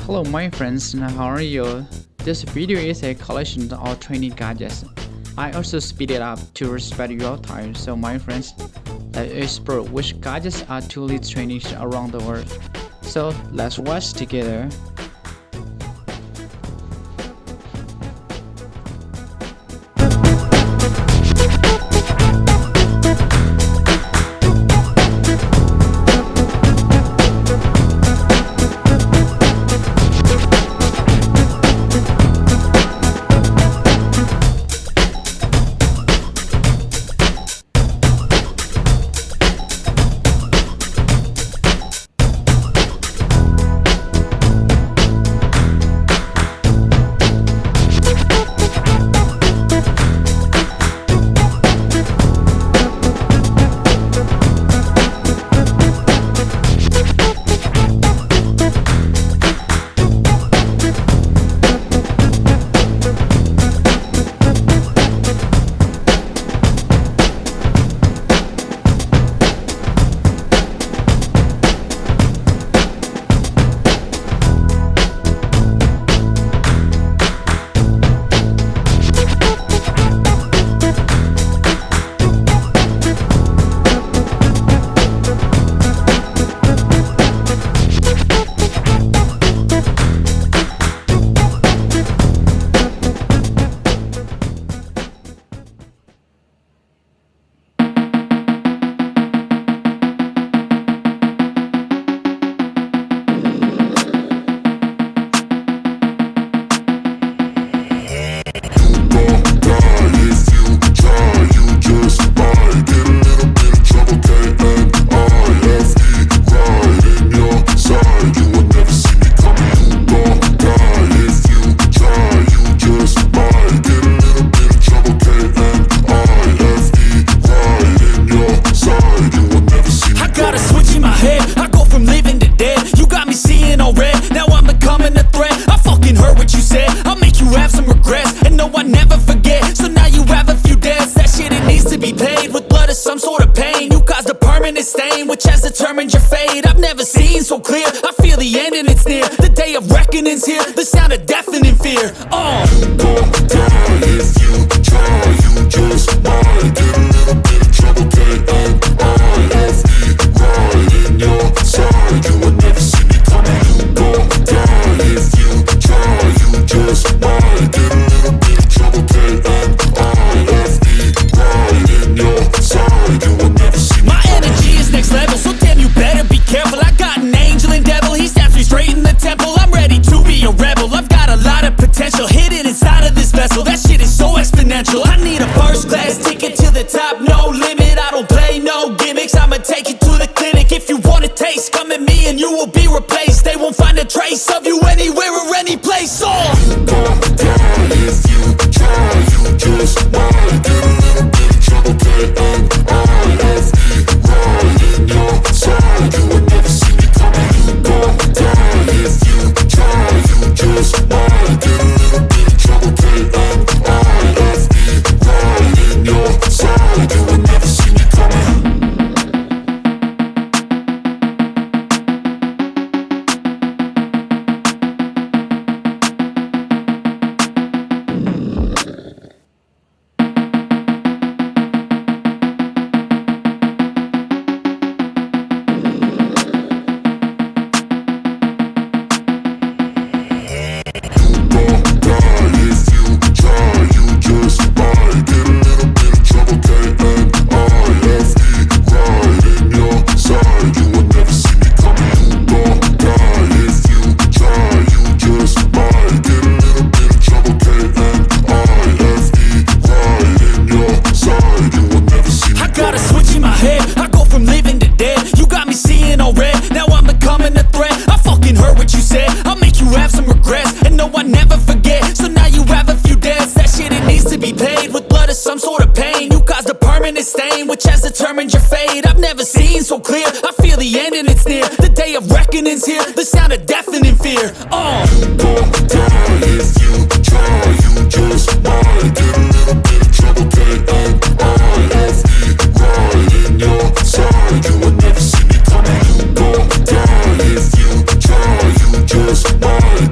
Hello my friends, how are you? This video is a collection of training gadgets. I also speed it up to respect your time, so my friends, let's explore which gadgets are truly training around the world. So let's watch together. Some sort of pain, you caused a permanent stain, which has determined your fate. I've never seen so clear, I feel the end and it's near. The day of reckoning's here, the sound of deafening fear. You gon' die if you try, you just might get a little bit of trouble, K-N-I-F-E, right in your side, you will never see me coming. You gon' die if you try, you just might get a little bit of trouble, K-N-I-F-E, right in your side, you will never see me. My energy is next level, so damn you better be careful. I got an angel and devil, he snaps me straight in the temple. I'm ready to be a rebel, I've got a lot of potential hidden inside of this vessel. That shit is so exponential. I need a first class ticket to the top, no limit. I don't play no gimmicks, I'ma take you to the clinic. If you want a taste, come at me and you will be replaced. They won't find a trace of you anywhere or any place. You gon' die if you try, you just might get a little bit of trouble, K-N-I-F-E, right in your side, you will never see me coming. You gon' die if you try, you just might get a little bit of trouble, K-N-I-F-E, right in your side, you will never see me coming. Some sort of pain, you caused a permanent stain, which has determined your fate. I've never seen so clear, I feel the end and it's near. The day of reckoning's here, the sound of deafening fear. You gon' die if you try, you just might get a little bit of trouble, K-N-I-F-E, right in your side, you will never see me coming. You gon' die if you try, you just might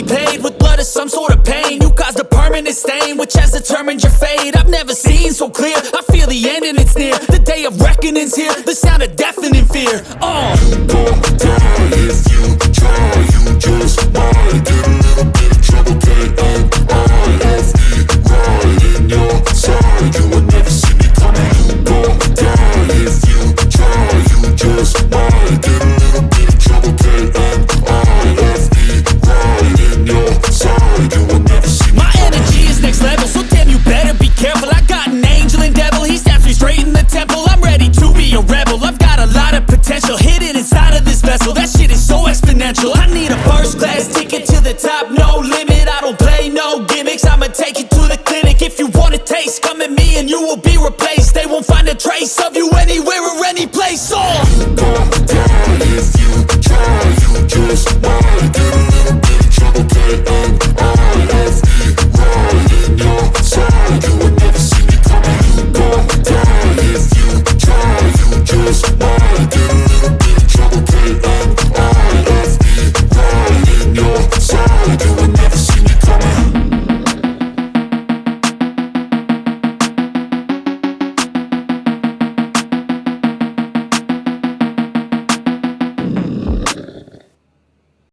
be paid with blood or some sort of pain. You caused a permanent stain which has determined your fate. I've never seen so clear, I feel the end and it's near. The day of reckoning's here, the sound of deafening fear. You gon' die if you try, you just might get a little bit of trouble, K-N-I-F-E, right in your side. You will never see me coming. You gon' die if you try, you just might get a little bit of trouble, K-N-I-F-E, right in your side. You will never see me My coming. energy is next level, so damn you better be careful. I got an angel and devil, he stabs me straight in the temple. I'm ready to be a rebel, I've got a lot of potential hidden inside of this vessel. That shit is so exponential. I need a first class ticket to the top, no limit.